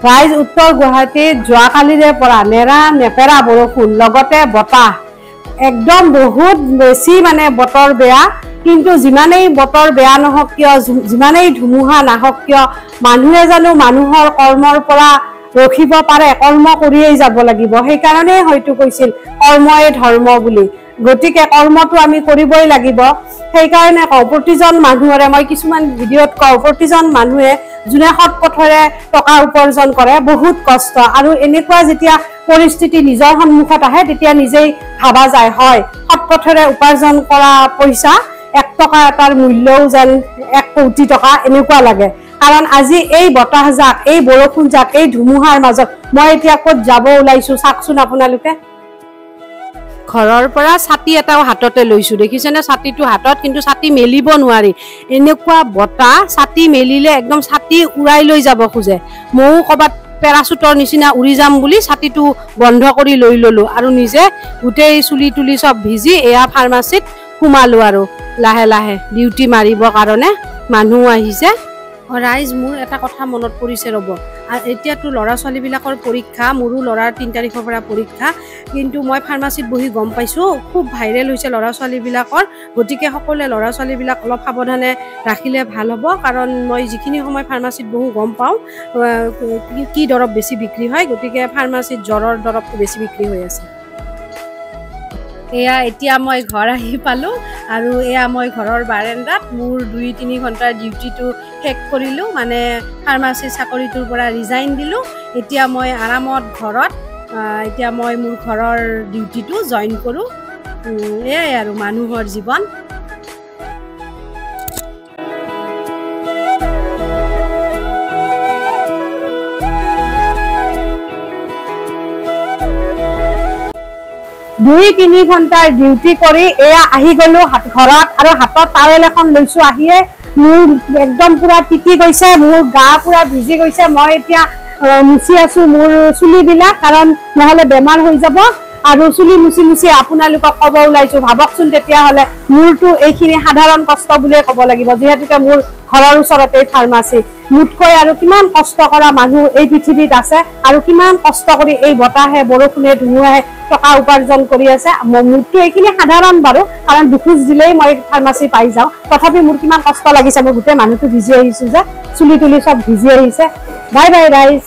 ৰাইজ উত্তৰ গুৱাহাটীত যোৱাকালিৰে পৰা নেৰা নেপেৰা বৰষুণ লগতে বতাহ একদম বহুত বেছি মানে বতৰ বেয়া কিন্তু যিমানেই বতৰ বেয়া নহওক কিয় যিমানেই ধুমুহা নাহক কিয় মানুহে জানো মানুহৰ কৰ্মৰ পৰা ৰখিব পাৰে কৰ্ম কৰিয়েই যাব লাগিব সেইকাৰণে হয়তো কৈছিল কৰ্মই ধৰ্ম বুলি গতিকে কৰ্মটো আমি কৰিবই লাগিব সেইকাৰণে কওঁ প্ৰতিজন মানুহৰে মই কিছুমান ভিডিঅ'ত কওঁ প্ৰতিজন মানুহে যোনে সৎ পথেৰে টকা উপাৰ্জন কৰে বহুত কষ্ট আৰু এনেকুৱা যেতিয়া পৰিস্থিতি নিজৰ সন্মুখত আহে তেতিয়া নিজেই ভাবা যায় হয় সৎ পথেৰে উপাৰ্জন কৰা পইচা 1 টকা এটাৰ মূল্যও যেন 1 কোটি টকা এনেকুৱা লাগে কাৰণ আজি এই বতাহ জাক এই বৰষুণ জাক এই ধুমুহাৰ মাজত মই এতিয়া ক'ত যাব ওলাইছো চাকচোন আপোনালোকে ঘৰৰ পৰা ছাতি এটাও হাততে লৈছো দেখিছেনে ছাতিটো হাতত কিন্তু ছাতি মেলিব নোৱাৰি এনেকুৱা বতাহ ছাতি মেলিলে একদম ছাতি উৰাই লৈ যাব খোজে মও কবাত পেৰাচুটৰ নিচিনা উৰি যাম বুলি ছাতিটো বন্ধ কৰি লৈ ললো আৰু নিজে গুটেই চুলি তুলি সব ভিজি এয়া ফাৰ্মাসিত সোমালো আৰু লাহে লাহে ডিউটি মাৰিব কাৰণে মানুহ আহিছে ৰাইজ মোৰ এটা কথা মনত পৰিছে ৰব এতিয়াতো লৰা ছোৱালী বিলাকৰ পৰীক্ষা মোৰো লৰাৰ 3 তাৰিখৰ পৰা পৰীক্ষা কিন্তু মই ফাৰ্মাসিত বহি গম পাইছো খুব ভাইৰেল হৈছে লৰা ছোৱালী বিলাকৰ গতিকে সকলে লৰা ছোৱালী বিলাক অলপ সাৱধানে ৰাখিলে ভাল হ'ব কাৰণ মই যিখিনি সময় ফাৰ্মাসিত বহু গম পাওঁ কি দৰব বেছি বিক্ৰী হয় গতিকে ফাৰ্মাসিত জ্বৰৰ দৰবটো বেছি বিক্ৰী হৈ আছে এয়া এতিয়া মই ঘৰ আহি পালো আৰু এয়া মই ঘৰৰ বাৰান্দাত মোৰ 2-3 ঘণ্টাৰ ডিউটিটো শেষ কৰিলো মানে ফাৰ্মাসি চাকৰিটোৰ পৰা ৰিজাইন দিলো এতিয়া মই আৰামত ঘৰত এতিয়া মই মোৰ ঘৰৰ ডিউটিটো জয়েন কৰো এয়াই আৰু মানুহৰ জীৱন দুই 3 ঘণ্টাৰ ডিউটি কৰি এয়া আহি গলো ঘৰত আৰু হাতত টাৱেল এখন লৈছো আহিয়ে মোৰ একদম পুৰা টিকি গৈছে মোৰ গা পুৰা ভিজি গৈছে মই এতিয়া মুছি আছো মোৰ চুলিবিলাক কাৰণ নহলে বেমাৰ হৈ যাব আৰু চুলি মুছি আপোনালোকক কব ওলাইছো ভাবকচোন তেতিয়া হলে মোৰটো এইখিনি সাধাৰণ কষ্ট বুলিয়ে কব লাগিব যেহেতুকে মোৰ ঘৰৰ ওচৰতে ফাৰ্মাসি মুঠকৈ আৰু কিমান কষ্ট কৰা মানুহ এই পৃথিৱীত আছে আৰু কিমান কষ্ট কৰি এই বতাহে বৰষুণে ধুমুহাই টকা উপাৰ্জন কৰি আছে মোৰটো এইখিনি সাধাৰণ বাৰু কাৰণ দুখোজ দিলেই মই ফাৰ্মাসি পাই যাওঁ তথাপি মোৰ কিমান কষ্ট লাগিছে মই গোটেই মানুহটো ভিজি আহিছো যে চুলি তুলি সব ভিজি আহিছে বাই বাই ৰাইজ